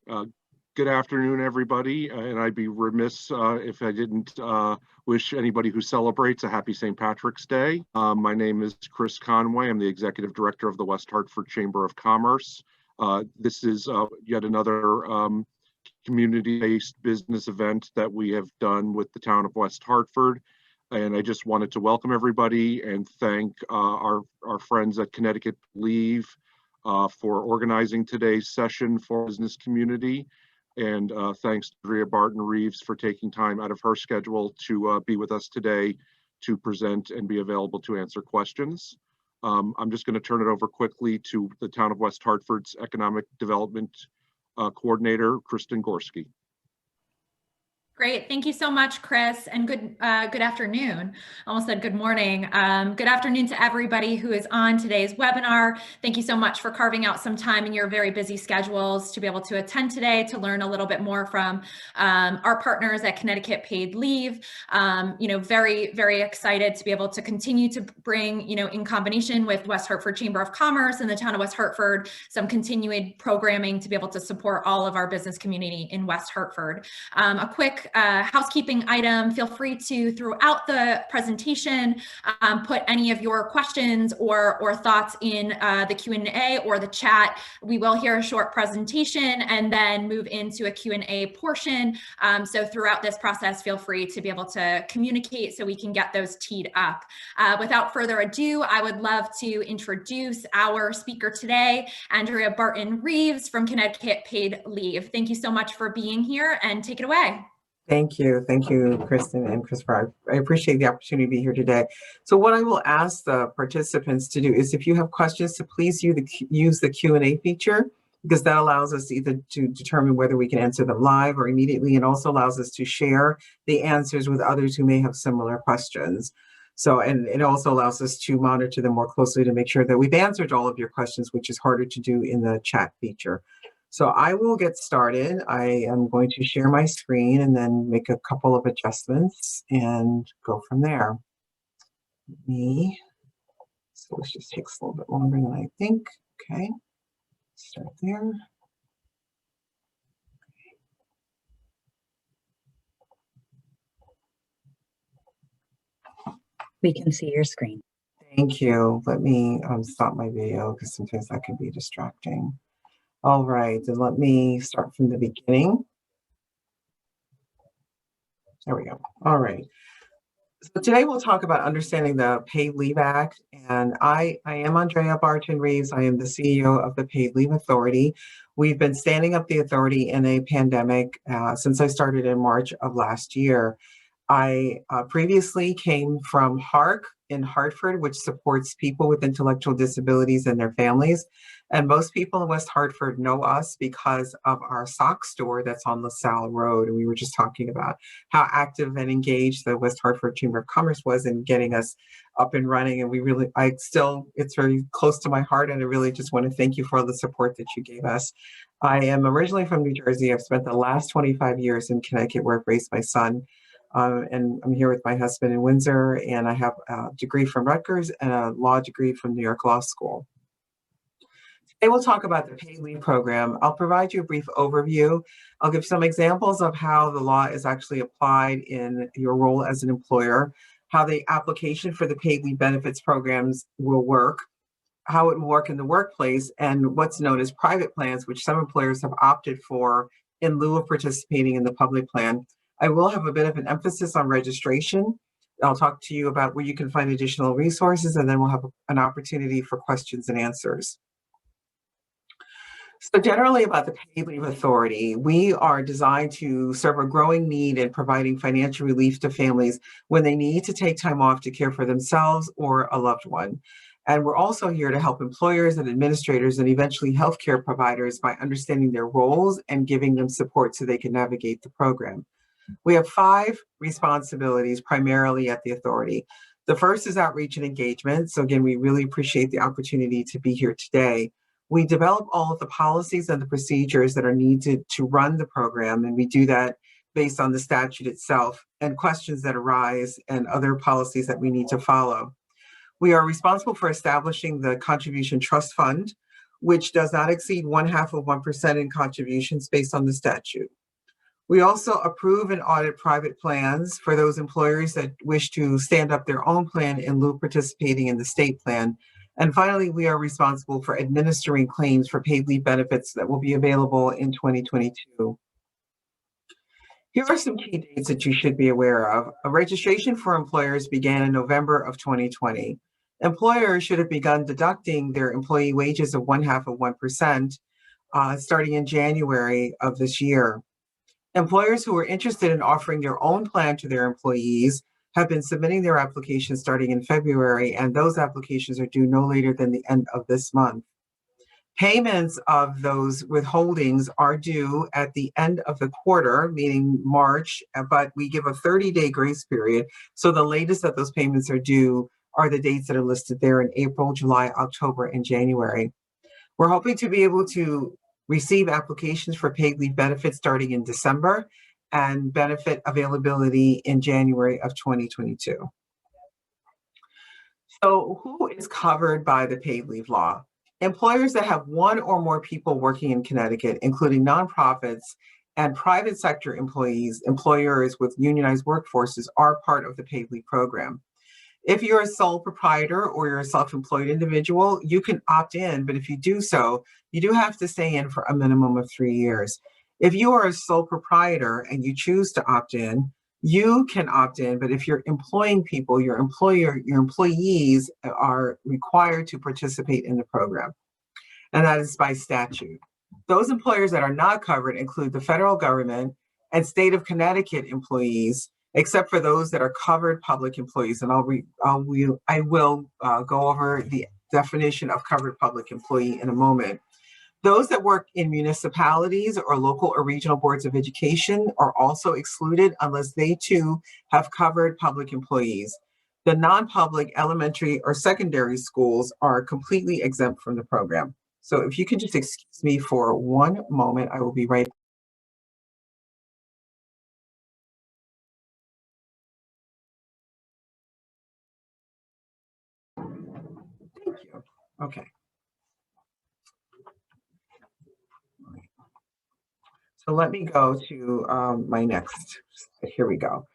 Uh, Good afternoon, everybody, and I'd be remiss if I didn't wish anybody who celebrates a happy St. Patrick's Day. My name is Chris Conway. I'm the Executive Director of the West Hartford Chamber of Commerce. This is yet another community-based business event that we have done with the town of West Hartford. And I just wanted to welcome everybody and thank our friends at Connecticut Leave for organizing today's session for business community. And thanks to Andrea Barton-Reeves for taking time out of her schedule to be with us today to present and be available to answer questions. I'm just going to turn it over quickly to the town of West Hartford's Economic Development Coordinator, Kristen Gorski. Great. Thank you so much, Chris, and good afternoon. Almost said good morning. Good afternoon to everybody who is on today's webinar. Thank you so much for carving out some time in your very busy schedules to be able to attend today to learn a little bit more from our partners at Connecticut Paid Leave. Very, very excited to be able to continue to bring, in combination with West Hartford Chamber of Commerce and the town of West Hartford, some continued programming to be able to support all of our business community in West Hartford. A quick housekeeping item, feel free to, throughout the presentation, put any of your questions or thoughts in the Q&A or the chat. We will hear a short presentation and then move into a Q&A portion. So throughout this process, feel free to be able to communicate so we can get those teed up. Without further ado, I would love to introduce our speaker today, Andrea Barton-Reeves from Connecticut Paid Leave. Thank you so much for being here, and take it away. Thank you, Kristen and Christopher. I appreciate the opportunity to be here today. So what I will ask the participants to do is, if you have questions, to please use the Q&A feature, because that allows us either to determine whether we can answer them live or immediately, and also allows us to share the answers with others who may have similar questions. So, and it also allows us to monitor them more closely to make sure that we've answered all of your questions, which is harder to do in the chat feature. So I will get started. I am going to share my screen and then make a couple of adjustments and go from there. So this just takes a little bit longer than I think. Okay, start there. We can see your screen. Thank you. Let me stop my video because sometimes that can be distracting. All right, then let me start from the beginning. There we go. All right. So today we'll talk about understanding the Paid Leave Act. And I am Andrea Barton-Reeves. I am the CEO of the Paid Leave Authority. We've been standing up the authority in a pandemic since I started in March of last year. I previously came from HARC in Hartford, which supports people with intellectual disabilities and their families. And most people in West Hartford know us because of our sock store that's on LaSalle Road. And we were just talking about how active and engaged the West Hartford Chamber of Commerce was in getting us up and running. And it's very close to my heart. And I really just want to thank you for all the support that you gave us. I am originally from New Jersey. I've spent the last 25 years in Connecticut, where I've raised my son. And I'm here with my husband in Windsor, and I have a degree from Rutgers and a law degree from New York Law School. Today we'll talk about the Paid Leave Program. I'll provide you a brief overview. I'll give some examples of how the law is actually applied in your role as an employer, how the application for the Paid Leave Benefits programs will work, how it will work in the workplace, and what's known as private plans, which some employers have opted for in lieu of participating in the public plan. I will have a bit of an emphasis on registration. I'll talk to you about where you can find additional resources, and then we'll have an opportunity for questions and answers. So generally about the Paid Leave Authority, we are designed to serve a growing need in providing financial relief to families when they need to take time off to care for themselves or a loved one. And we're also here to help employers and administrators and eventually healthcare providers by understanding their roles and giving them support so they can navigate the program. We have 5 responsibilities primarily at the authority. The first is outreach and engagement. So again, we really appreciate the opportunity to be here today. We develop all of the policies and the procedures that are needed to run the program, and we do that based on the statute itself and questions that arise and other policies that we need to follow. We are responsible for establishing the contribution trust fund. which does not exceed 0.5% in contributions based on the statute. We also approve and audit private plans for those employers that wish to stand up their own plan in lieu of participating in the state plan. And finally, we are responsible for administering claims for paid leave benefits that will be available in 2022. Here are some key dates that you should be aware of. A registration for employers began in November of 2020. Employers should have begun deducting their employee wages of 0.5% starting in January of this year. Employers who are interested in offering their own plan to their employees have been submitting their applications starting in February, and those applications are due no later than the end of this month. Payments of those withholdings are due at the end of the quarter, meaning March, but we give a 30-day grace period. So the latest that those payments are due are the dates that are listed there in April, July, October, and January. We're hoping to be able to receive applications for paid leave benefits starting in December and benefit availability in January of 2022. So who is covered by the paid leave law? Employers that have one or more people working in Connecticut, including nonprofits and private sector employees, employers with unionized workforces, are part of the paid leave program. If you're a sole proprietor or you're a self-employed individual, you can opt in, but if you do so, you do have to stay in for a minimum of 3 years. If you are a sole proprietor and you choose to opt in, you can opt in, but if you're employing people, your employees are required to participate in the program, and that is by statute. Those employers that are not covered include the federal government and state of Connecticut employees, except for those that are covered public employees. And I will go over the definition of covered public employee in a moment. Those that work in municipalities or local or regional boards of education are also excluded unless they too have covered public employees. The non-public elementary or secondary schools are completely exempt from the program. So if you can just excuse me for one moment, I will be right back. Thank you. Okay. So let me go to my next. Here we go.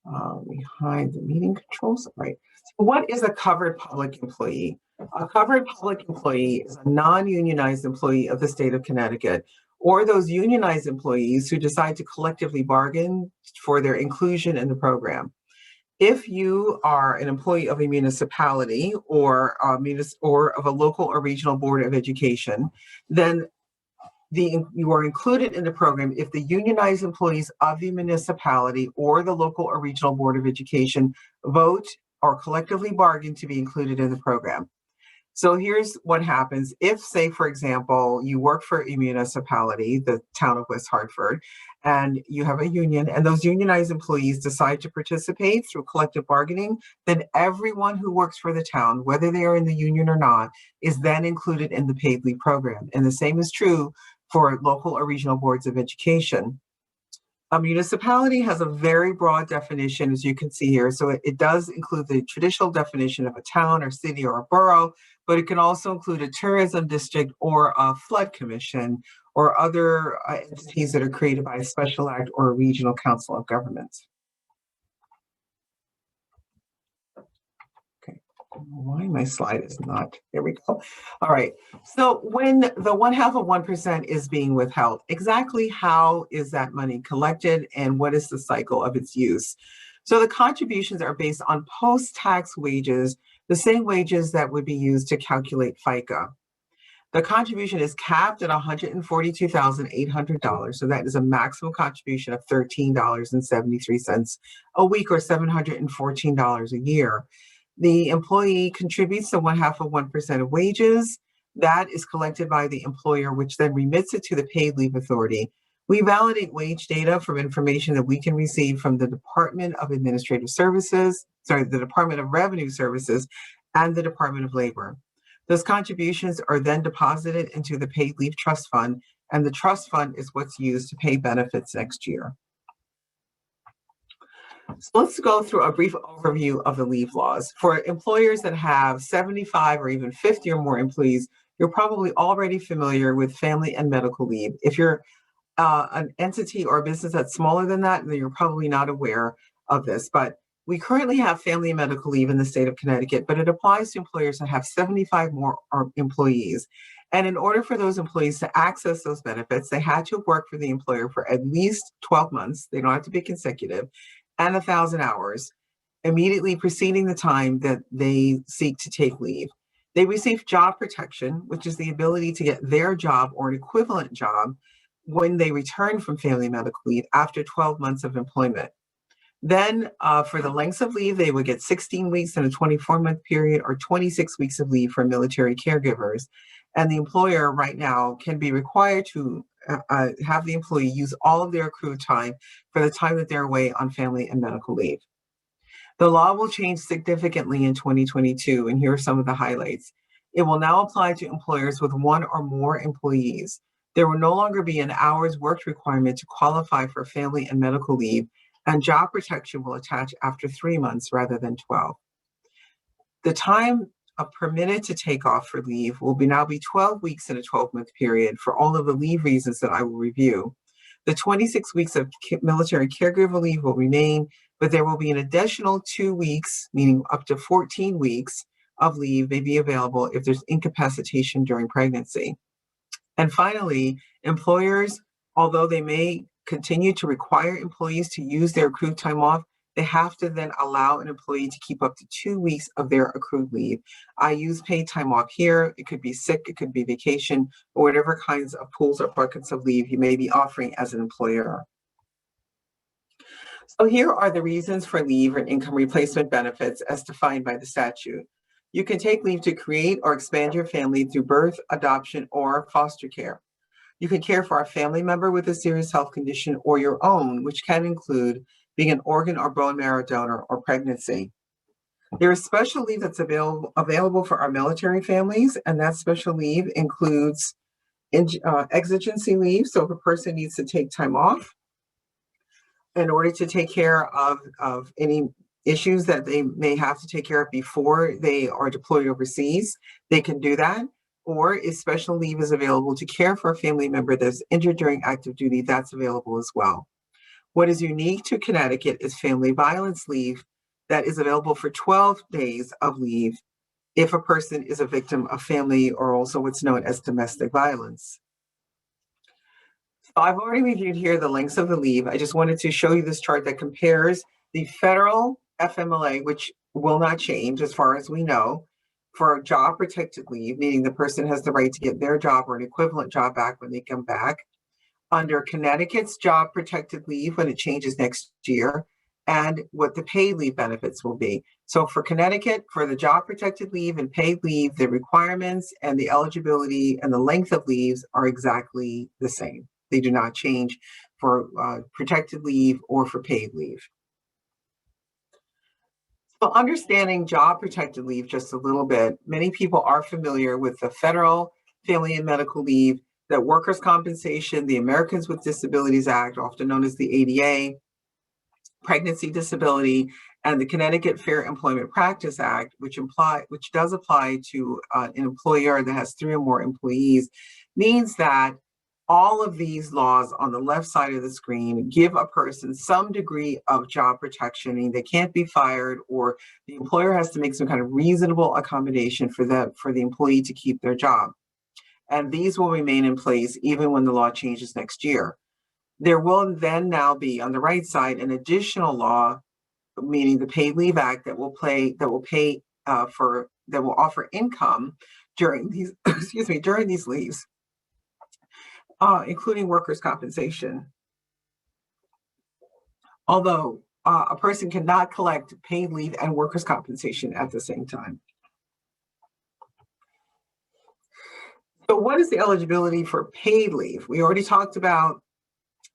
Behind the meeting controls. Right. So what is a covered public employee? A covered public employee is a non-unionized employee of the state of Connecticut, or those unionized employees who decide to collectively bargain for their inclusion in the program. If you are an employee of a municipality or of a local or regional board of education, then you are included in the program if the unionized employees of the municipality or the local or regional board of education vote or collectively bargain to be included in the program. So here's what happens if, say, for example, you work for a municipality, the town of West Hartford, and you have a union, and those unionized employees decide to participate through collective bargaining, then everyone who works for the town, whether they are in the union or not, is then included in the paid leave program. And the same is true for local or regional boards of education. A municipality has a very broad definition, as you can see here. So it does include the traditional definition of a town or city or a borough, but it can also include a tourism district or a flood commission or other entities that are created by a special act or a regional council of governments. Okay, why my slide is not, there we go. All right, so when the 0.5% is being withheld, exactly how is that money collected and what is the cycle of its use? So the contributions are based on post-tax wages, the same wages that would be used to calculate FICA. The contribution is capped at $142,800. So that is a maximum contribution of $13.73 a week, or $714 a year. The employee contributes the 0.5% of wages. That is collected by the employer, which then remits it to the paid leave authority. We validate wage data from information that we can receive from the Department of Administrative Services, the Department of Revenue Services, and the Department of Labor. Those contributions are then deposited into the paid leave trust fund, and the trust fund is what's used to pay benefits next year. So let's go through a brief overview of the leave laws. For employers that have 75 or even 50 or more employees, You're probably already familiar with family and medical leave. If you're an entity or a business that's smaller than that, then you're probably not aware of this. But we currently have family and medical leave in the state of Connecticut, but it applies to employers that have 75 more employees. And in order for those employees to access those benefits, they had to work for the employer for at least 12 months. They don't have to be consecutive, and 1,000 hours immediately preceding the time that they seek to take leave. They receive job protection, which is the ability to get their job or an equivalent job when they return from family medical leave after 12 months of employment. Then for the lengths of leave, they would get 16 weeks in a 24-month period or 26 weeks of leave for military caregivers. And the employer right now can be required to have the employee use all of their accrued time for the time that they're away on family and medical leave. The law will change significantly in 2022, and here are some of the highlights. It will now apply to employers with one or more employees. There will no longer be an hours worked requirement to qualify for family and medical leave, and job protection will attach after 3 months rather than 12. The time permitted to take off for leave will now be 12 weeks in a 12-month period for all of the leave reasons that I will review. The 26 weeks of military caregiver leave will remain, but there will be an additional 2 weeks, meaning up to 14 weeks of leave may be available if there's incapacitation during pregnancy. And finally, employers, although they may continue to require employees to use their accrued time off, they have to then allow an employee to keep up to 2 weeks of their accrued leave. I use paid time off here. It could be sick, it could be vacation, or whatever kinds of pools or buckets of leave you may be offering as an employer. So here are the reasons for leave and income replacement benefits as defined by the statute. You can take leave to create or expand your family through birth, adoption, or foster care. You can care for a family member with a serious health condition or your own, which can include being an organ or bone marrow donor or pregnancy. There is special leave that's available for our military families, and that special leave includes exigency leave. So if a person needs to take time off in order to take care of any issues that they may have to take care of before they are deployed overseas, they can do that. Or if special leave is available to care for a family member that's injured during active duty, that's available as well. What is unique to Connecticut is family violence leave that is available for 12 days of leave if a person is a victim of family or also what's known as domestic violence. So I've already reviewed here the lengths of the leave. I just wanted to show you this chart that compares the federal FMLA, which will not change as far as we know, for job protected leave, meaning the person has the right to get their job or an equivalent job back when they come back, under Connecticut's job protected leave when it changes next year, and what the paid leave benefits will be. So for Connecticut, for the job protected leave and paid leave, the requirements and the eligibility and the length of leaves are exactly the same. They do not change for protected leave or for paid leave. So understanding job protected leave just a little bit, many people are familiar with the federal family and medical leave, that workers' compensation, the Americans with Disabilities Act, often known as the ADA, pregnancy disability, and the Connecticut Fair Employment Practice Act, which does apply to an employer that has 3 or more employees, means that all of these laws on the left side of the screen give a person some degree of job protection, meaning they can't be fired, or the employer has to make some kind of reasonable accommodation for the employee to keep their job. And these will remain in place even when the law changes next year. There will then now be on the right side an additional law, meaning the Paid Leave Act, that will offer income during these during these leaves, including workers' compensation. Although a person cannot collect paid leave and workers' compensation at the same time. So what is the eligibility for paid leave? We already talked about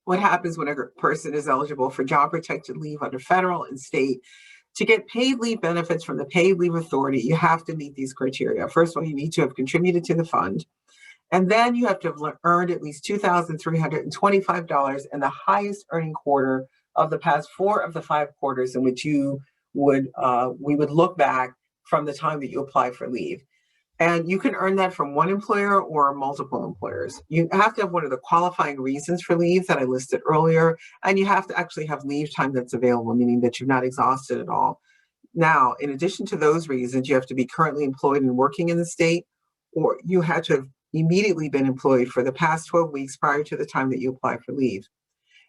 what happens when a person is eligible for job protected leave under federal and state. To get paid leave benefits from the Paid Leave Authority, you have to meet these criteria. First of all, you need to have contributed to the fund. And then you have to have earned at least $2,325 in the highest earning quarter of the past 4 of the 5 quarters in which we would look back from the time that you apply for leave. And you can earn that from one employer or multiple employers. You have to have one of the qualifying reasons for leave that I listed earlier, and you have to actually have leave time that's available, meaning that you're not exhausted at all. Now, in addition to those reasons, you have to be currently employed and working in the state, or you had to have immediately been employed for the past 12 weeks prior to the time that you apply for leave.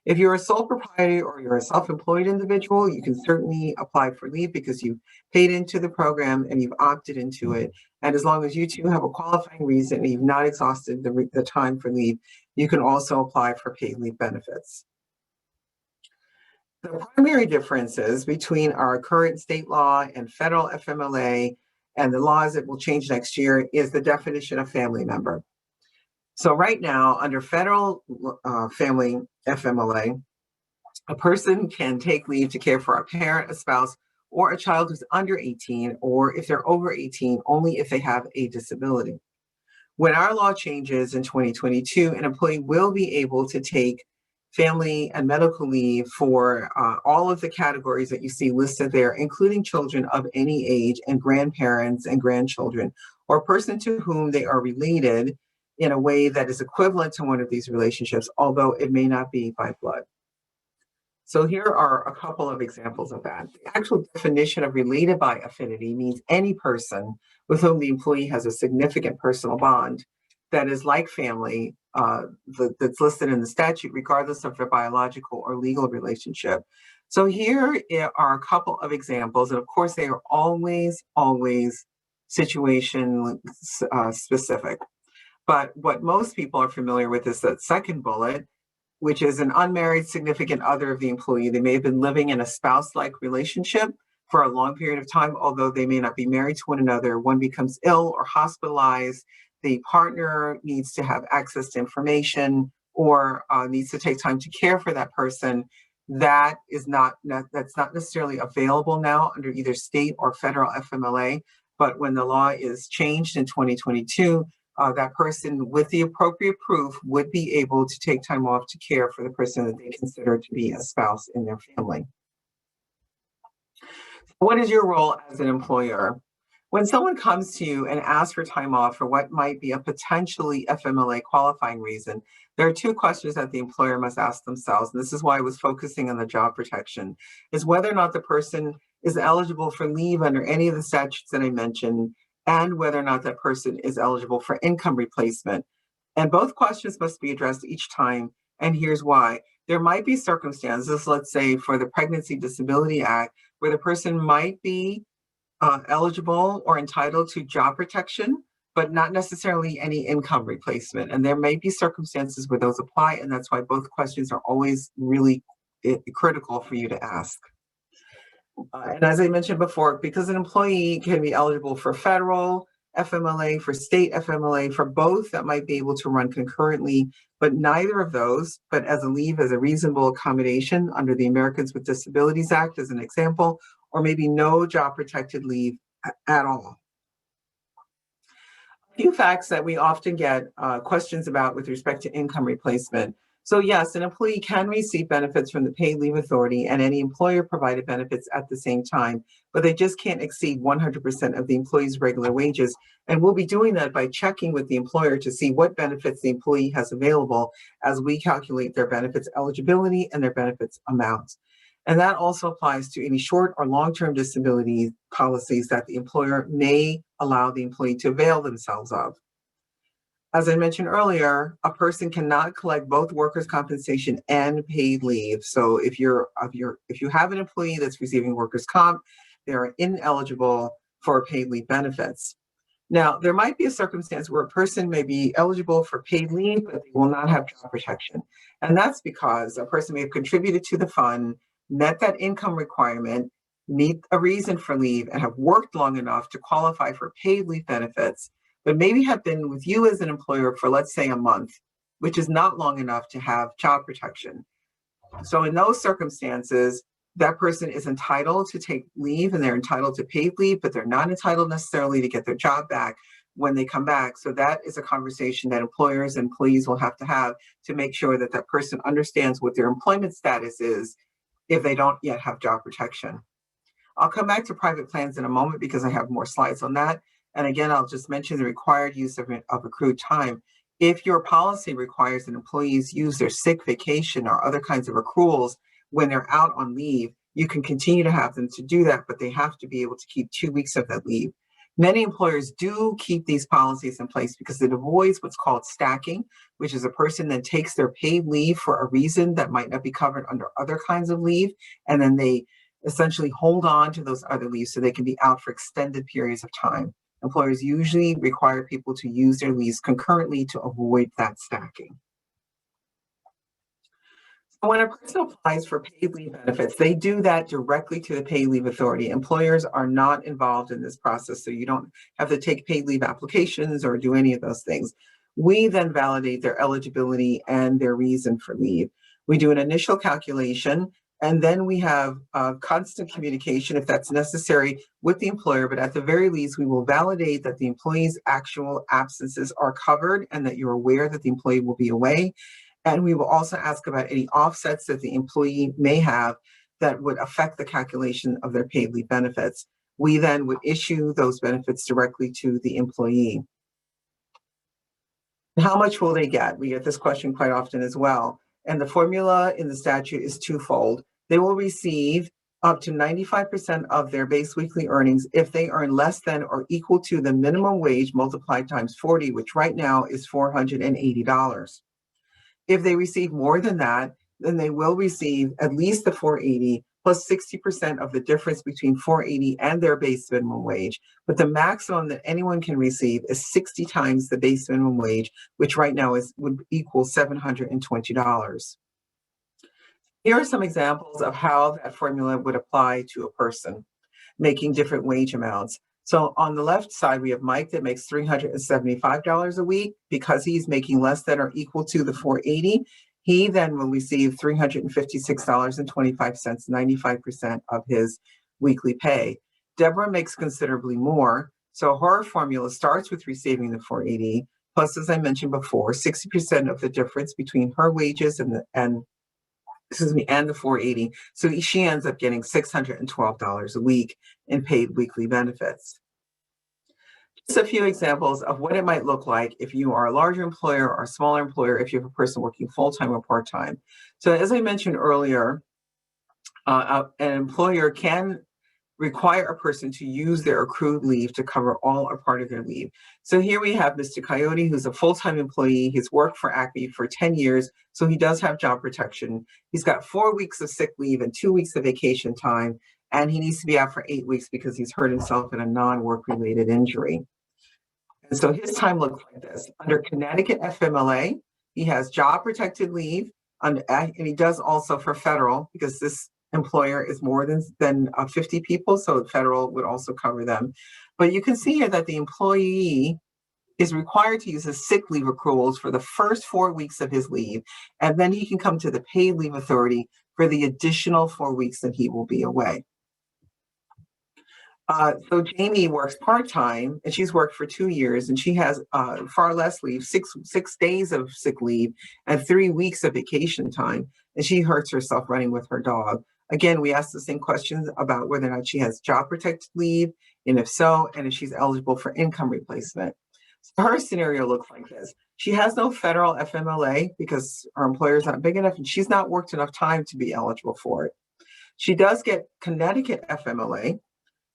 If you're a sole proprietor or you're a self-employed individual, you can certainly apply for leave because you've paid into the program and you've opted into it. And as long as you too have a qualifying reason and you've not exhausted the time for leave, you can also apply for paid leave benefits. The primary differences between our current state law and federal FMLA and the laws that will change next year is the definition of family member. So right now, under federal family FMLA, a person can take leave to care for a parent, a spouse, or a child who's under 18, or if they're over 18, only if they have a disability. When our law changes in 2022, an employee will be able to take family and medical leave for all of the categories that you see listed there, including children of any age and grandparents and grandchildren, or a person to whom they are related in a way that is equivalent to one of these relationships, although it may not be by blood. So here are a couple of examples of that. The actual definition of related by affinity means any person with whom the employee has a significant personal bond that is like family that's listed in the statute, regardless of their biological or legal relationship. So here are a couple of examples, and of course they are always situation specific. But what most people are familiar with is that second bullet, which is an unmarried significant other of the employee. They may have been living in a spouse-like relationship for a long period of time, although they may not be married to one another. One becomes ill or hospitalized. The partner needs to have access to information or needs to take time to care for that person. That's not necessarily available now under either state or federal FMLA. But when the law is changed in 2022, that person with the appropriate proof would be able to take time off to care for the person that they consider to be a spouse in their family. What is your role as an employer? When someone comes to you and asks for time off for what might be a potentially FMLA qualifying reason, there are two questions that the employer must ask themselves, and this is why I was focusing on the job protection, is whether or not the person is eligible for leave under any of the statutes that I mentioned, and whether or not that person is eligible for income replacement. And both questions must be addressed each time, and here's why. There might be circumstances, let's say for the Pregnancy Disability Act, where the person might be eligible or entitled to job protection, but not necessarily any income replacement. And there may be circumstances where those apply, and that's why both questions are always really critical for you to ask. And as I mentioned before, because an employee can be eligible for federal FMLA, for state FMLA, for both that might be able to run concurrently, but neither of those, but as a leave as a reasonable accommodation under the Americans with Disabilities Act as an example, or maybe no job protected leave at all. A few facts that we often get questions about with respect to income replacement. So yes, an employee can receive benefits from the Paid Leave Authority and any employer-provided benefits at the same time, but they just can't exceed 100% of the employee's regular wages. And we'll be doing that by checking with the employer to see what benefits the employee has available as we calculate their benefits eligibility and their benefits amounts. And that also applies to any short or long-term disability policies that the employer may allow the employee to avail themselves of. As I mentioned earlier, a person cannot collect both workers' compensation and paid leave. So if you have an employee that's receiving workers' comp, they are ineligible for paid leave benefits. Now, there might be a circumstance where a person may be eligible for paid leave, but they will not have job protection. And that's because a person may have contributed to the fund, met that income requirement, meet a reason for leave, and have worked long enough to qualify for paid leave benefits, but maybe have been with you as an employer for, let's say, a month, which is not long enough to have job protection. So in those circumstances, that person is entitled to take leave and they're entitled to paid leave, but they're not entitled necessarily to get their job back when they come back. So that is a conversation that employers and employees will have to make sure that that person understands what their employment status is if they don't yet have job protection. I'll come back to private plans in a moment because I have more slides on that. And again, I'll just mention the required use of accrued time. If your policy requires that employees use their sick, vacation, or other kinds of accruals when they're out on leave, you can continue to have them to do that, but they have to be able to keep 2 weeks of that leave. Many employers do keep these policies in place because it avoids what's called stacking, which is a person that takes their paid leave for a reason that might not be covered under other kinds of leave, and then they essentially hold on to those other leaves so they can be out for extended periods of time. Employers usually require people to use their leaves concurrently to avoid that stacking. When a person applies for paid leave benefits, they do that directly to the paid leave authority. Employers are not involved in this process, so you don't have to take paid leave applications or do any of those things. We then validate their eligibility and their reason for leave. We do an initial calculation, and then we have constant communication, if that's necessary, with the employer. But at the very least, we will validate that the employee's actual absences are covered and that you're aware that the employee will be away. And we will also ask about any offsets that the employee may have that would affect the calculation of their paid leave benefits. We then would issue those benefits directly to the employee. How much will they get? We get this question quite often as well. And the formula in the statute is twofold. They will receive up to 95% of their base weekly earnings if they earn less than or equal to the minimum wage multiplied times 40, which right now is $480. If they receive more than that, then they will receive at least the 480 plus 60% of the difference between 480 and their base minimum wage. But the maximum that anyone can receive is 60 times the base minimum wage, which right now would equal $720. Here are some examples of how that formula would apply to a person making different wage amounts. So on the left side, we have Mike that makes $375 a week. Because he's making less than or equal to the 480, he then will receive $356.25, 95% of his weekly pay. Deborah makes considerably more. So her formula starts with receiving the 480, plus, as I mentioned before, 60% of the difference between her wages and the 480. So she ends up getting $612 a week in paid weekly benefits. Just a few examples of what it might look like if you are a larger employer or a smaller employer, if you have a person working full-time or part-time. So as I mentioned earlier, an employer can require a person to use their accrued leave to cover all or part of their leave. So here we have Mr. Coyote, who's a full-time employee. He's worked for Acme for 10 years, so he does have job protection. He's got 4 weeks of sick leave and 2 weeks of vacation time, and he needs to be out for 8 weeks because he's hurt himself in a non-work-related injury. And so his time looks like this. Under Connecticut FMLA, he has job protected leave, and he does also for federal, because this employer is more than 50 people, so federal would also cover them. But you can see here that the employee is required to use his sick leave accruals for the first 4 weeks of his leave, and then he can come to the paid leave authority for the additional 4 weeks that he will be away. So Jamie works part-time, and she's worked for 2 years, and she has far less leave, six days of sick leave and 3 weeks of vacation time, and she hurts herself running with her dog. Again, we asked the same questions about whether or not she has job protected leave, and if so, and if she's eligible for income replacement. So her scenario looks like this. She has no federal FMLA because her employer is not big enough, and she's not worked enough time to be eligible for it. She does get Connecticut FMLA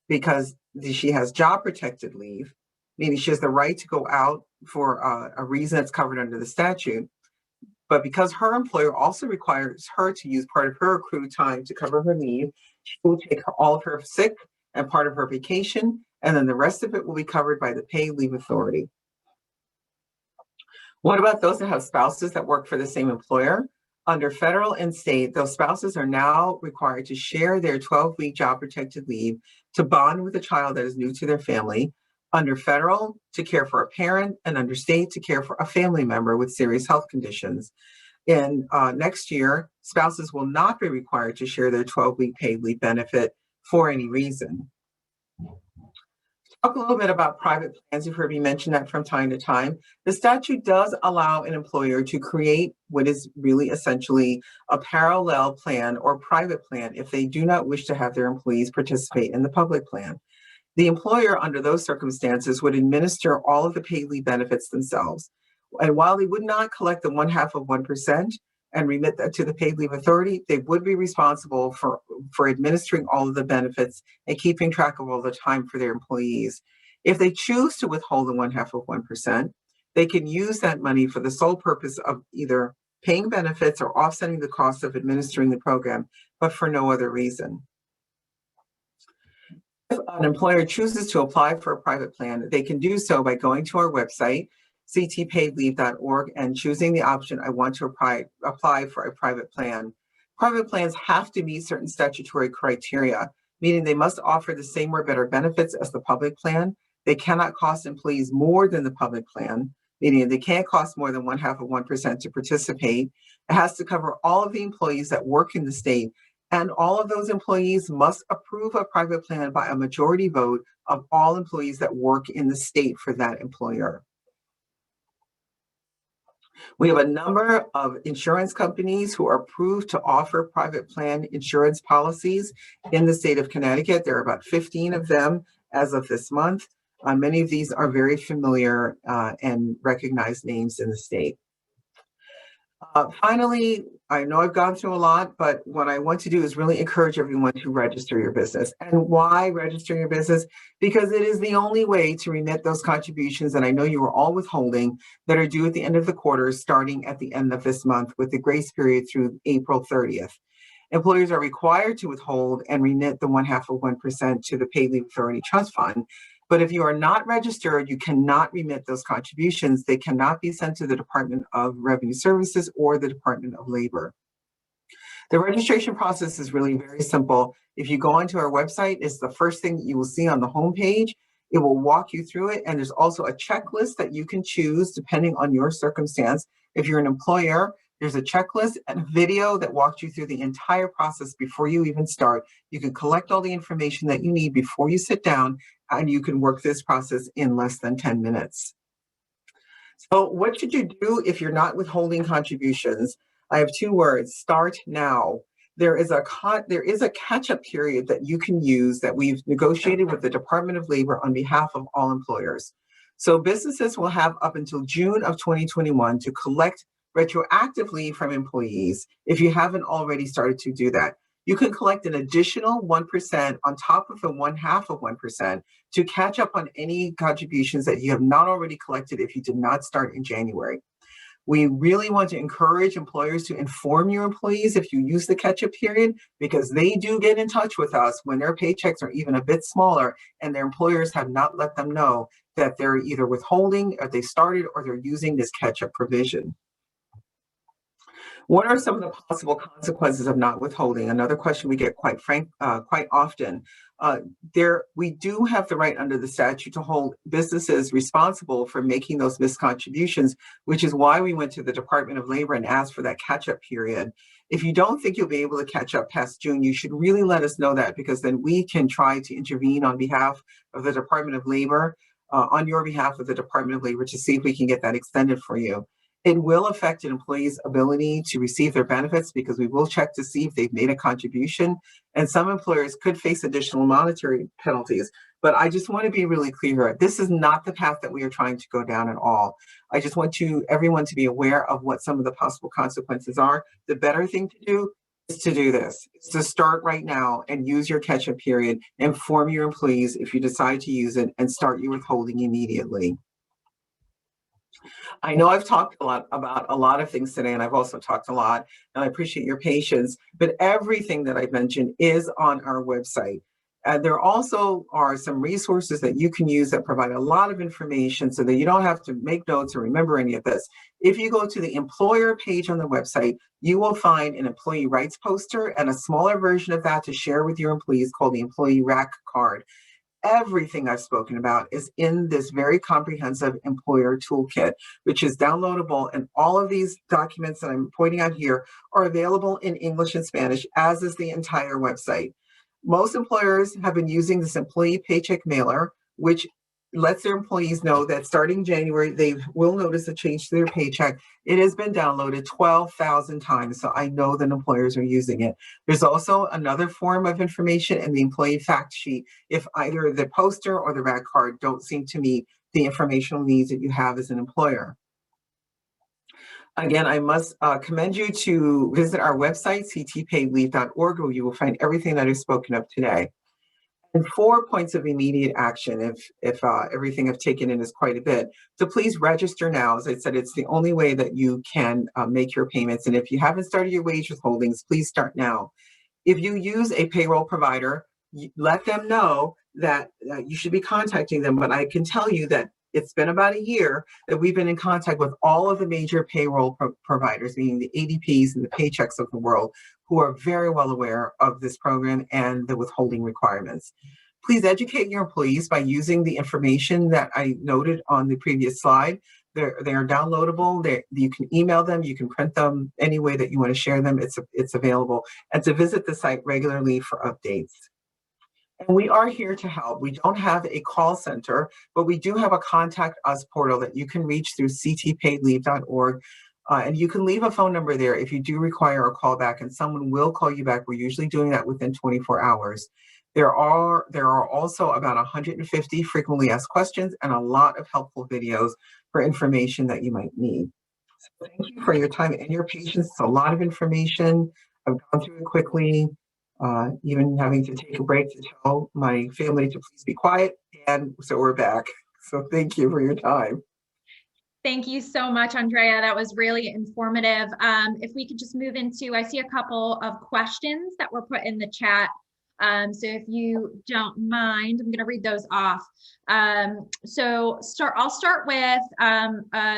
because she has job protected leave, meaning she has the right to go out for a reason that's covered under the statute. But because her employer also requires her to use part of her accrued time to cover her leave, she will take all of her sick and part of her vacation, and then the rest of it will be covered by the paid leave authority. What about those that have spouses that work for the same employer? Under federal and state, those spouses are now required to share their 12-week job protected leave to bond with a child that is new to their family. Under federal, to care for a parent, and under state, to care for a family member with serious health conditions. In next year, spouses will not be required to share their 12-week paid leave benefit for any reason. Talk a little bit about private plans. You've heard me mention that from time to time. The statute does allow an employer to create what is really essentially a parallel plan or private plan if they do not wish to have their employees participate in the public plan. The employer, under those circumstances, would administer all of the paid leave benefits themselves. And while they would not collect the 0.5% and remit that to the paid leave authority, they would be responsible for administering all of the benefits and keeping track of all the time for their employees. If they choose to withhold the 0.5%, they can use that money for the sole purpose of either paying benefits or offsetting the cost of administering the program, but for no other reason. If an employer chooses to apply for a private plan, they can do so by going to our website, ctpaidleave.org, and choosing the option, I want to apply for a private plan. Private plans have to meet certain statutory criteria, meaning they must offer the same or better benefits as the public plan. They cannot cost employees more than the public plan, meaning they can't cost more than 0.5% to participate. It has to cover all of the employees that work in the state, and all of those employees must approve a private plan by a majority vote of all employees that work in the state for that employer. We have a number of insurance companies who are approved to offer private plan insurance policies in the state of Connecticut. There are about 15 of them as of this month. Many of these are very familiar and recognized names in the state. Finally, I know I've gone through a lot, but what I want to do is really encourage everyone to register your business. And why register your business? Because it is the only way to remit those contributions that I know you are all withholding that are due at the end of the quarter, starting at the end of this month, with the grace period through April 30th. Employers are required to withhold and remit the 0.5% to the Paid Leave Authority Trust Fund. But if you are not registered, you cannot remit those contributions. They cannot be sent to the Department of Revenue Services or the Department of Labor. The registration process is really very simple. If you go onto our website, it's the first thing that you will see on the homepage. It will walk you through it, and there's also a checklist that you can choose depending on your circumstance. If you're an employer, there's a checklist and a video that walks you through the entire process before you even start. You can collect all the information that you need before you sit down, and you can work this process in less than 10 minutes. So what should you do if you're not withholding contributions? I have two words: start now. There is a catch-up period that you can use that we've negotiated with the Department of Labor on behalf of all employers. So businesses will have up until June of 2021 to collect retroactively from employees if you haven't already started to do that. You can collect an additional 1% on top of the 0.5% to catch up on any contributions that you have not already collected if you did not start in January. We really want to encourage employers to inform your employees if you use the catch-up period, because they do get in touch with us when their paychecks are even a bit smaller and their employers have not let them know that they're either withholding, or they started, or they're using this catch-up provision. What are some of the possible consequences of not withholding? Another question we get quite often. We do have the right under the statute to hold businesses responsible for making those missed contributions, which is why we went to the Department of Labor and asked for that catch-up period. If you don't think you'll be able to catch up past June, you should really let us know that, because then we can try to intervene on behalf of the Department of Labor, on your behalf of the Department of Labor, to see if we can get that extended for you. It will affect an employee's ability to receive their benefits, because we will check to see if they've made a contribution, and some employers could face additional monetary penalties. But I just want to be really clear, this is not the path that we are trying to go down at all. I just want everyone to be aware of what some of the possible consequences are. The better thing to do is to do this. It's to start right now and use your catch-up period, inform your employees if you decide to use it, and start your withholding immediately. I know I've talked a lot about a lot of things today, and I've also talked a lot, and I appreciate your patience, but everything that I've mentioned is on our website. There also are some resources that you can use that provide a lot of information so that you don't have to make notes or remember any of this. If you go to the employer page on the website, you will find an employee rights poster and a smaller version of that to share with your employees called the Employee Rack Card. Everything I've spoken about is in this very comprehensive employer toolkit, which is downloadable, and all of these documents that I'm pointing out here are available in English and Spanish, as is the entire website. Most employers have been using this employee paycheck mailer, which lets their employees know that starting January, they will notice a change to their paycheck. It has been downloaded 12,000 times, so I know that employers are using it. There's also another form of information in the employee fact sheet if either the poster or the RAD card don't seem to meet the informational needs that you have as an employer. Again, I must commend you to visit our website, ctpaidleave.org, where you will find everything that is spoken of today. And 4 points of immediate action if everything I've taken in is quite a bit. So please register now. As I said, it's the only way that you can make your payments. And if you haven't started your wage withholdings, please start now. If you use a payroll provider, let them know that you should be contacting them. But I can tell you that it's been about a year that we've been in contact with all of the major payroll providers, meaning the ADPs and the paychecks of the world, who are very well aware of this program and the withholding requirements. Please educate your employees by using the information that I noted on the previous slide. They are downloadable. You can email them, you can print them any way that you want to share them. It's available. And to visit the site regularly for updates. And we are here to help. We don't have a call center, but we do have a contact us portal that you can reach through ctpaidleave.org. And you can leave a phone number there if you do require a call back, and someone will call you back. We're usually doing that within 24 hours. There are also about 150 frequently asked questions and a lot of helpful videos for information that you might need. So thank you for your time and your patience. It's a lot of information. I've gone through it quickly, even having to take a break to tell my family to please be quiet. And so we're back. So thank you for your time. Thank you so much, Andrea. That was really informative. If we could just move into, I see a couple of questions that were put in the chat. So if you don't mind, I'm going to read those off. I'll start with,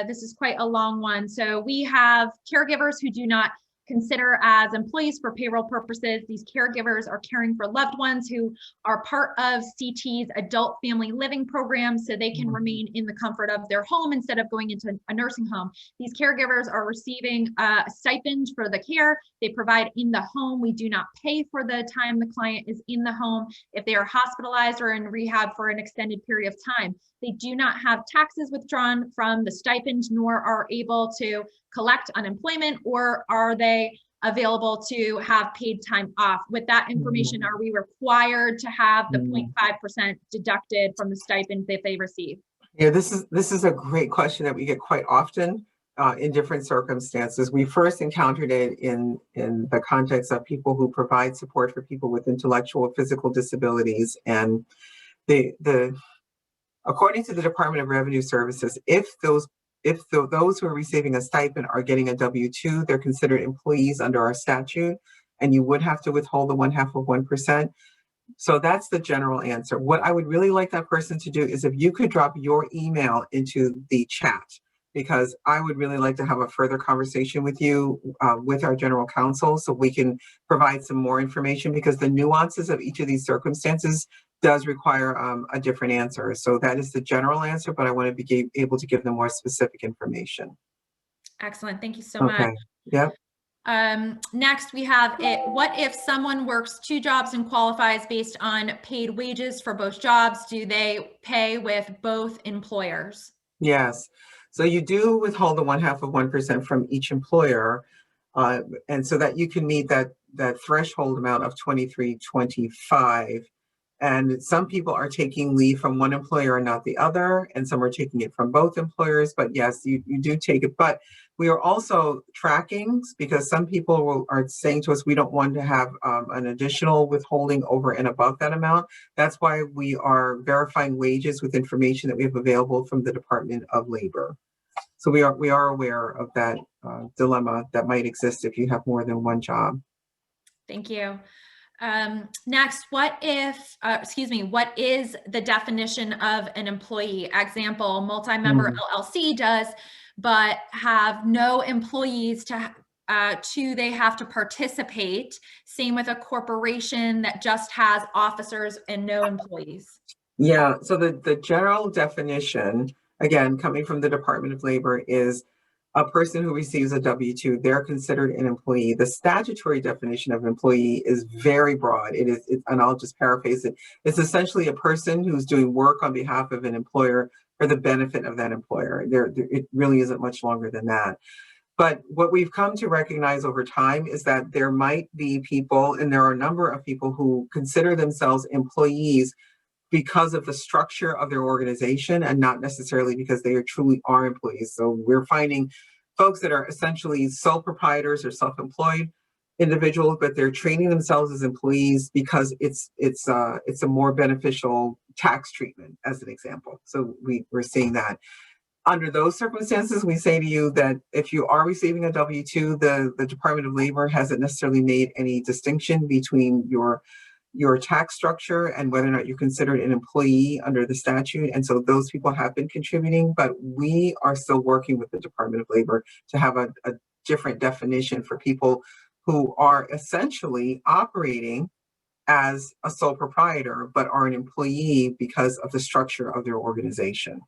this is quite a long one. So we have caregivers who do not consider as employees for payroll purposes. These caregivers are caring for loved ones who are part of CT's adult family living program, so they can remain in the comfort of their home instead of going into a nursing home. These caregivers are receiving a stipend for the care they provide in the home. We do not pay for the time the client is in the home if they are hospitalized or in rehab for an extended period of time. They do not have taxes withdrawn from the stipend, nor are able to collect unemployment, or are they available to have paid time off. With that information, are we required to have the 0.5% deducted from the stipend that they receive? Yeah, this is a great question that we get quite often in different circumstances. We first encountered it in the context of people who provide support for people with intellectual or physical disabilities, and according to the Department of Revenue Services, if those who are receiving a stipend are getting a W-2, they're considered employees under our statute, and you would have to withhold the 0.5%. So that's the general answer. What I would really like that person to do is if you could drop your email into the chat, because I would really like to have a further conversation with you, with our general counsel, so we can provide some more information, because the nuances of each of these circumstances does require a different answer. So that is the general answer, but I want to be able to give them more specific information. Excellent. Thank you so much. Yep. Next, we have what if someone works 2 jobs and qualifies based on paid wages for both jobs? Do they pay with both employers? Yes. So you do withhold the 0.5% from each employer, and so that you can meet that threshold amount of $23.25. And some people are taking leave from one employer and not the other, and some are taking it from both employers. But yes, you do take it. But we are also tracking, because some people are saying to us, we don't want to have an additional withholding over and above that amount. That's why we are verifying wages with information that we have available from the Department of Labor. So we are aware of that dilemma that might exist if you have more than one job. Thank you. Next, what is the definition of an employee? Example, multi-member LLC does, but have no employees they have to participate. Same with a corporation that just has officers and no employees. Yeah, so the general definition, again, coming from the Department of Labor, is a person who receives a W-2, they're considered an employee. The statutory definition of employee is very broad. And I'll just paraphrase it. It's essentially a person who's doing work on behalf of an employer for the benefit of that employer. It really isn't much longer than that. But what we've come to recognize over time is that there might be people, and there are a number of people who consider themselves employees because of the structure of their organization and not necessarily because they truly are employees. So we're finding folks that are essentially sole proprietors or self-employed individuals, but they're treating themselves as employees because it's a more beneficial tax treatment, as an example. So we're seeing that. Under those circumstances, we say to you that if you are receiving a W-2, the Department of Labor hasn't necessarily made any distinction between your tax structure and whether or not you're considered an employee under the statute. And so those people have been contributing, but we are still working with the Department of Labor to have a different definition for people who are essentially operating as a sole proprietor, but are an employee because of the structure of their organization.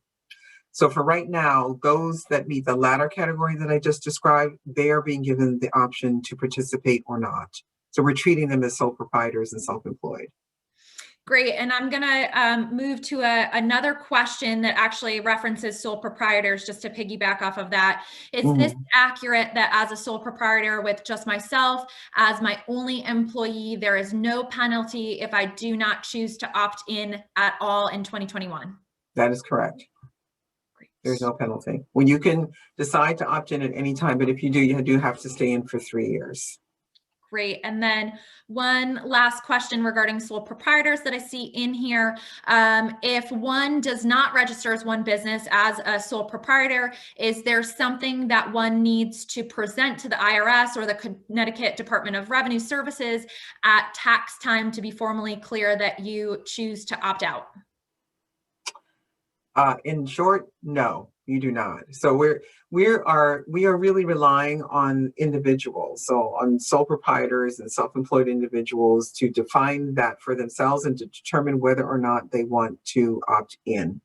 So for right now, those that meet the latter category that I just described, they are being given the option to participate or not. So we're treating them as sole proprietors and self-employed. Great. And I'm going to move to another question that actually references sole proprietors, just to piggyback off of that. Is this accurate that as a sole proprietor with just myself as my only employee, there is no penalty if I do not choose to opt in at all in 2021? That is correct. There's no penalty. Well, you can decide to opt in at any time, but if you do, you do have to stay in for 3 years. Great. And then one last question regarding sole proprietors that I see in here. If one does not register as one business as a sole proprietor, is there something that one needs to present to the IRS or the Connecticut Department of Revenue Services at tax time to be formally clear that you choose to opt out? In short, no, you do not. So we are really relying on individuals, so on sole proprietors and self-employed individuals to define that for themselves and to determine whether or not they want to opt in.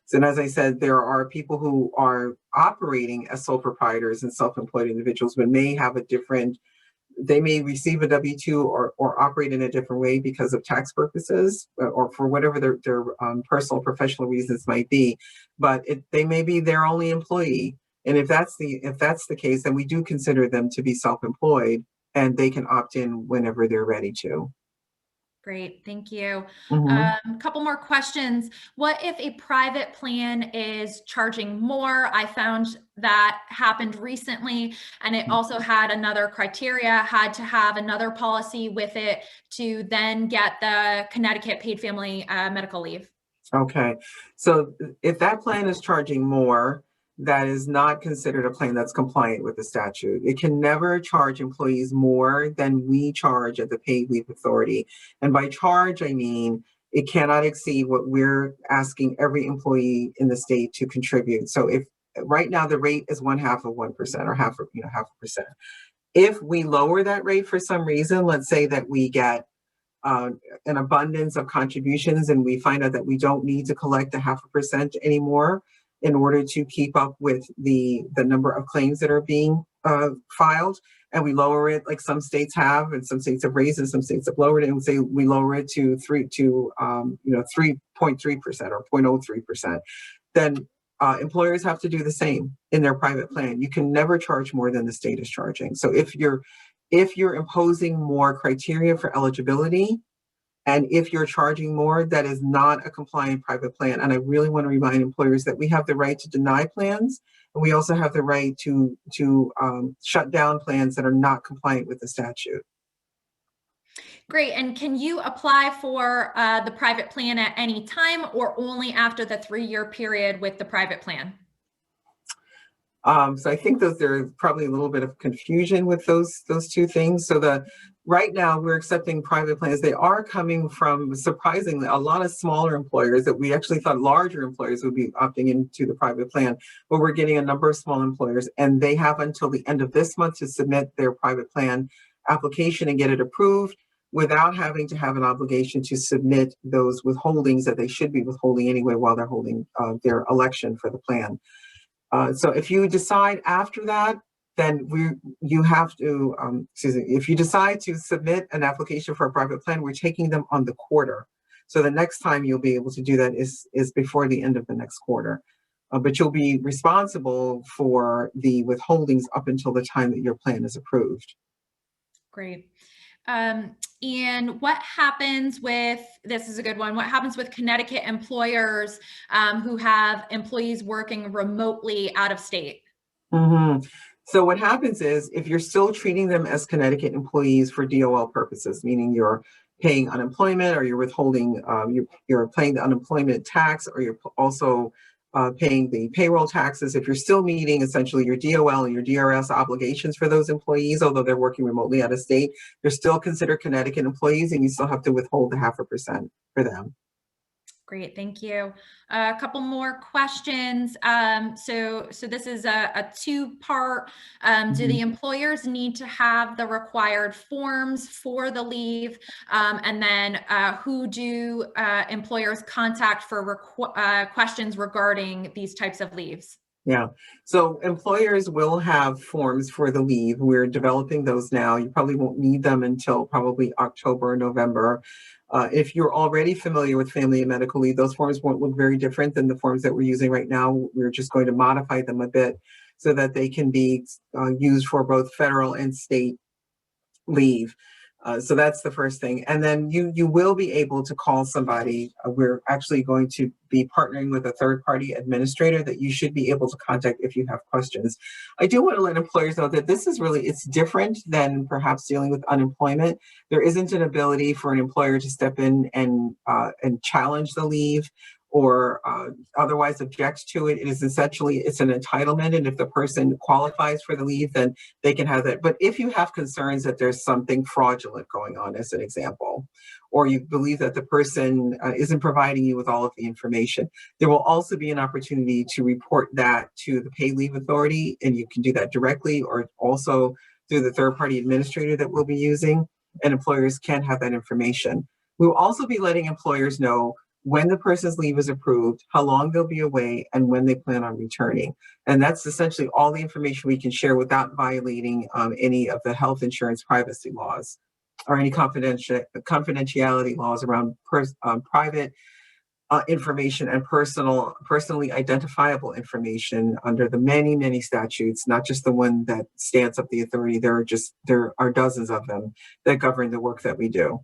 So, and as I said, there are people who are operating as sole proprietors and self-employed individuals, but they may receive a W-2 or operate in a different way because of tax purposes or for whatever their personal professional reasons might be, but they may be their only employee. And if that's the case, then we do consider them to be self-employed and they can opt in whenever they're ready to. Great, thank you. A couple more questions. What if a private plan is charging more? I found that happened recently, and it also had another criteria, had to have another policy with it to then get the Connecticut paid family medical leave. Okay, so if that plan is charging more, that is not considered a plan that's compliant with the statute. It can never charge employees more than we charge at the Paid Leave Authority. And by charge, I mean it cannot exceed what we're asking every employee in the state to contribute. So if right now the rate is 1/2 of 1% or half a percent. If we lower that rate for some reason, let's say that we get an abundance of contributions and we find out that we don't need to collect 0.5% anymore, in order to keep up with the number of claims that are being filed, and we lower it like some states have, and some states have raised it, some states have lowered it, and say we lower it to 3.3% or 0.03%, then employers have to do the same in their private plan. You can never charge more than the state is charging. So if you're imposing more criteria for eligibility, and if you're charging more, that is not a compliant private plan. And I really want to remind employers that we have the right to deny plans, and we also have the right to shut down plans that are not compliant with the statute. Great. And can you apply for the private plan at any time or only after the 3-year period with the private plan? So I think there's probably a little bit of confusion with those two things. So right now we're accepting private plans. They are coming from, surprisingly, a lot of smaller employers that we actually thought larger employers would be opting into the private plan, but we're getting a number of small employers, and they have until the end of this month to submit their private plan application and get it approved without having to have an obligation to submit those withholdings that they should be withholding anyway while they're holding their election for the plan. So if you decide after that, then you have to, if you decide to submit an application for a private plan, we're taking them on the quarter. So the next time you'll be able to do that is before the end of the next quarter. But you'll be responsible for the withholdings up until the time that your plan is approved. Great. And what happens with, this is a good one, what happens with Connecticut employers who have employees working remotely out of state? Mm-hmm. So what happens is if you're still treating them as Connecticut employees for DOL purposes, meaning you're paying unemployment or you're withholding, you're paying the unemployment tax, or you're also paying the payroll taxes, if you're still meeting essentially your DOL and your DRS obligations for those employees, although they're working remotely out of state, they're still considered Connecticut employees and you still have to withhold the 0.5% for them. Great, thank you. A couple more questions. So this is a two-part. Do the employers need to have the required forms for the leave? And then who do employers contact for questions regarding these types of leaves? Yeah, so employers will have forms for the leave. We're developing those now. You probably won't need them until probably October or November. If you're already familiar with family and medical leave, those forms won't look very different than the forms that we're using right now. We're just going to modify them a bit so that they can be used for both federal and state leave. So that's the first thing. And then you will be able to call somebody. We're actually going to be partnering with a third-party administrator that you should be able to contact if you have questions. I do want to let employers know that this is really, it's different than perhaps dealing with unemployment. There isn't an ability for an employer to step in and challenge the leave or otherwise object to it. It is essentially, it's an entitlement. And if the person qualifies for the leave, then they can have that. But if you have concerns that there's something fraudulent going on, as an example, or you believe that the person isn't providing you with all of the information, there will also be an opportunity to report that to the Paid Leave Authority. And you can do that directly or also through the third-party administrator that we'll be using. And employers can have that information. We will also be letting employers know when the person's leave is approved, how long they'll be away, and when they plan on returning. And that's essentially all the information we can share without violating any of the health insurance privacy laws or any confidentiality laws around private information and personally identifiable information under the many, many statutes, not just the one that stands up the authority. There are dozens of them that govern the work that we do.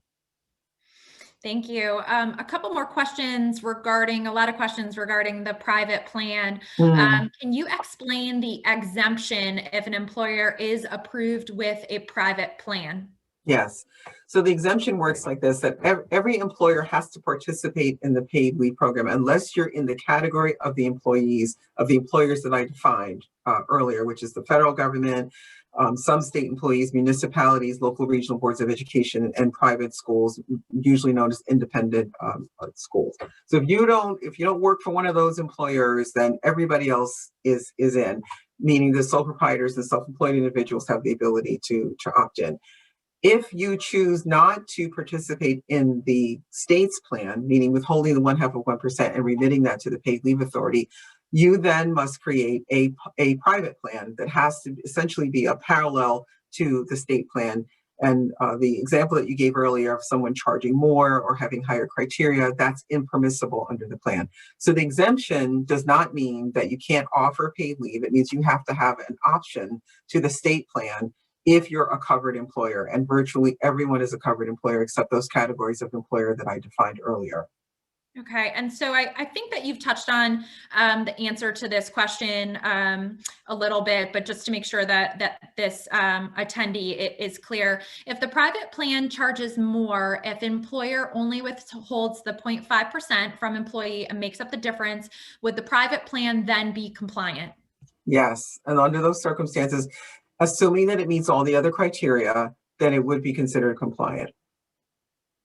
Thank you. A couple more questions regarding, a lot of questions regarding the private plan. Can you explain the exemption if an employer is approved with a private plan? Yes. So the exemption works like this, that every employer has to participate in the paid leave program unless you're in the category of the employers that I defined earlier, which is the federal government, some state employees, municipalities, local regional boards of education, and private schools, usually known as independent schools. So if you don't work for one of those employers, then everybody else is in, meaning the sole proprietors and self-employed individuals have the ability to opt in. If you choose not to participate in the state's plan, meaning withholding the 0.5% and remitting that to the Paid Leave Authority, you then must create a private plan that has to essentially be a parallel to the state plan. And the example that you gave earlier of someone charging more or having higher criteria, that's impermissible under the plan. So the exemption does not mean that you can't offer paid leave. It means you have to have an option to the state plan if you're a covered employer, and virtually everyone is a covered employer except those categories of employer that I defined earlier. Okay, and so I think that you've touched on the answer to this question a little bit, but just to make sure that this attendee is clear, if the private plan charges more, if employer only withholds the 0.5% from employee and makes up the difference, would the private plan then be compliant? Yes, and under those circumstances, assuming that it meets all the other criteria, then it would be considered compliant.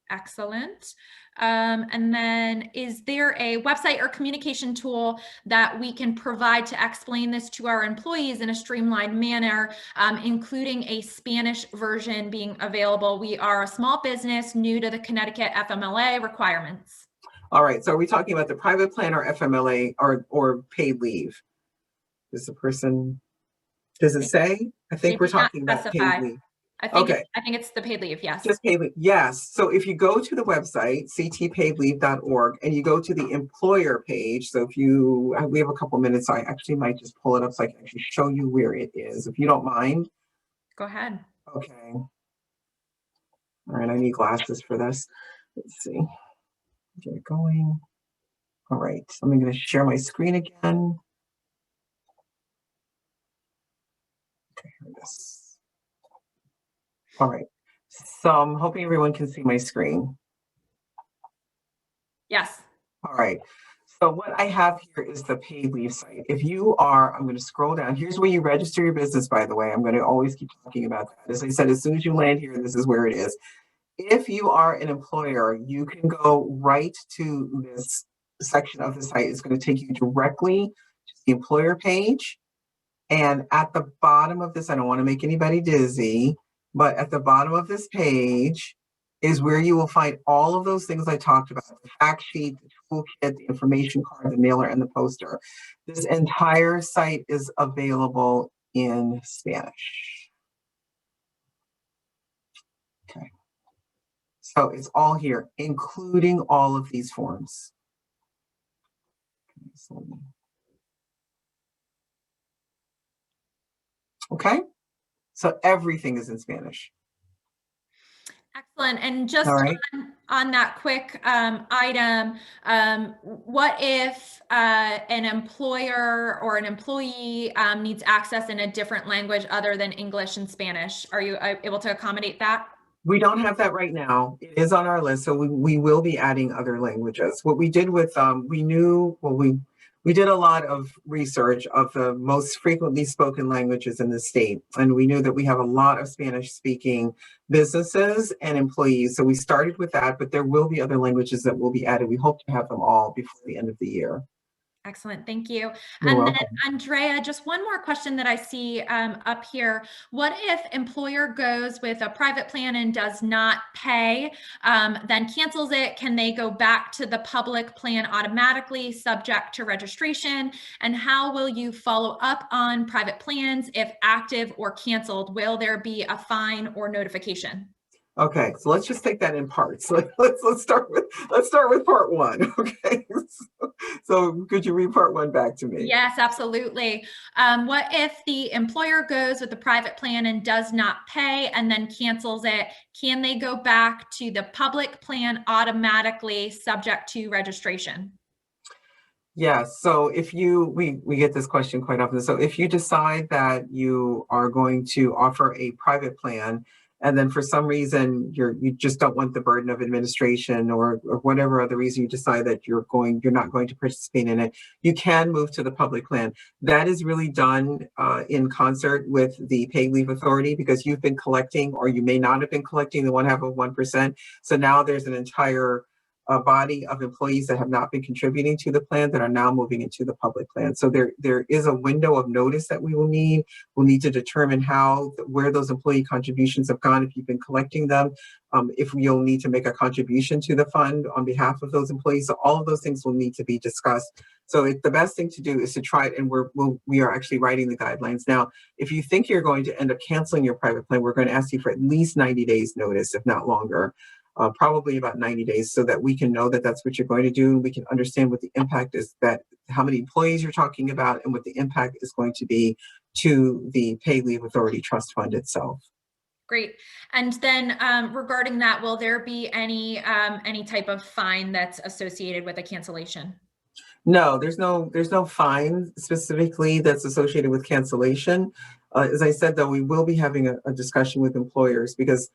Excellent. And then is there a website or communication tool that we can provide to explain this to our employees in a streamlined manner, including a Spanish version being available? We are a small business new to the Connecticut FMLA requirements. All right, so are we talking about the private plan or FMLA or paid leave? Does the person, does it say? I think we're They did not talking about paid specify. leave. I think it's the paid leave, yes. Just paid leave, yes. So if you go to the website, ctpaidleave.org, and you go to the employer page, so if you, we have a couple minutes, so I actually might just pull it up so I can actually show you where it is, if you don't mind. Go ahead. Okay. All right, I need glasses for this. Let's see. Get it going. All right, so I'm going to share my screen again. Okay, here it is. All right, so I'm hoping everyone can see my screen. Yes. All right, so what I have here is the paid leave site. If you are, I'm going to scroll down. Here's where you register your business, by the way. I'm going to always keep talking about that. As I said, as soon as you land here, this is where it is. If you are an employer, you can go right to this section of the site. It's going to take you directly to the employer page. And at the bottom of this, I don't want to make anybody dizzy, but at the bottom of this page is where you will find all of those things I talked about: the fact sheet, the toolkit, the information card, the mailer, and the poster. This entire site is available in Spanish. Okay. So it's all here, including all of these forms. Okay, so everything is in Spanish. Excellent. And just All right. on that quick item, what if an employer or an employee needs access in a different language other than English and Spanish? Are you able to accommodate that? We don't have that right now. It is on our list, so we will be adding other languages. What we did with, we did a lot of research of the most frequently spoken languages in the state, and we knew that we have a lot of Spanish-speaking businesses and employees. So we started with that, but there will be other languages that will be added. We hope to have them all before the end of the year. Excellent. Thank you. You're And welcome. then Andrea, just one more question that I see up here. What if employer goes with a private plan and does not pay, then cancels it? Can they go back to the public plan automatically, subject to registration? And how will you follow up on private plans if active or canceled? Will there be a fine or notification? Okay, so let's just take that in parts. Let's start with part one. Okay, so could you read part one back to me? Yes, absolutely. What if the employer goes with the private plan and does not pay and then cancels it? Can they go back to the public plan automatically, subject to registration? Yes. So if you, we get this question quite often. So if you decide that you are going to offer a private plan, and then for some reason you just don't want the burden of administration, or whatever other reason you decide that you're not going to participate in it, you can move to the public plan. That is really done in concert with the paid leave authority, because you've been collecting, or you may not have been collecting, the 1/2 of 1%. So now there's an entire a body of employees that have not been contributing to the plan that are now moving into the public plan. So there is a window of notice that we will need. We'll need to determine where those employee contributions have gone, if you've been collecting them, if you'll need to make a contribution to the fund on behalf of those employees. So all of those things will need to be discussed. So the best thing to do is to try it, and we are actually writing the guidelines now. If you think you're going to end up canceling your private plan, we're going to ask you for at least 90 days notice, if not longer. Probably about 90 days, so that we can know that that's what you're going to do. We can understand what the impact is, that how many employees you're talking about, and what the impact is going to be to the Paid Leave Authority Trust Fund itself. Great. And then regarding that, will there be any type of fine that's associated with a cancellation? No, there's no fine specifically that's associated with cancellation. As I said, though, we will be having a discussion with employers, because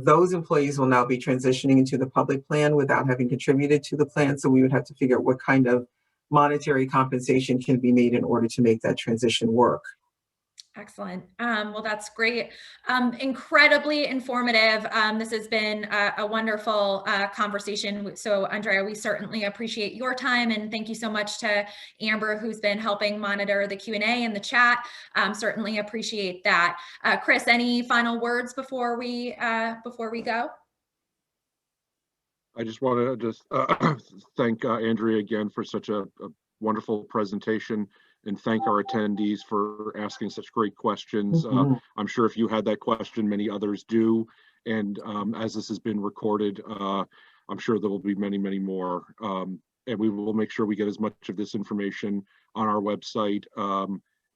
those employees will now be transitioning into the public plan without having contributed to the plan. So we would have to figure out what kind of monetary compensation can be made in order to make that transition work. Excellent. Well, that's great. Incredibly informative. This has been a wonderful conversation. So, Andrea, we certainly appreciate your time, and thank you so much to Amber, who's been helping monitor the Q&A and the chat. Certainly appreciate that. Chris, any final words before we go? I just want to thank Andrea again for such a wonderful presentation. and thank our attendees for asking such great questions. Mhm. I'm sure if you had that question, many others do. And as this has been recorded, I'm sure there will be many, many more. And we will make sure we get as much of this information on our website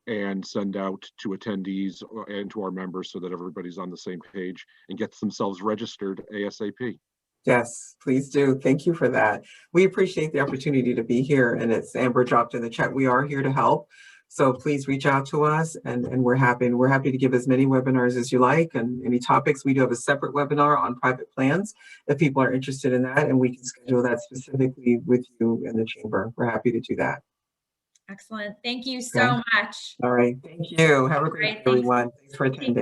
and send out to attendees and to our members so that everybody's on the same page and gets themselves registered ASAP. Yes, please do. Thank you for that. We appreciate the opportunity to be here, and it's Amber dropped in the chat. We are here to help. So please reach out to us, and we're happy to give as many webinars as you like, and any topics. We do have a separate webinar on private plans if people are interested in that, and we can schedule that specifically with you in the chamber. We're happy to do that. Excellent. Thank you so much. All right. Thank you. Have a great Great. day, Thanks. everyone. Thanks for attending.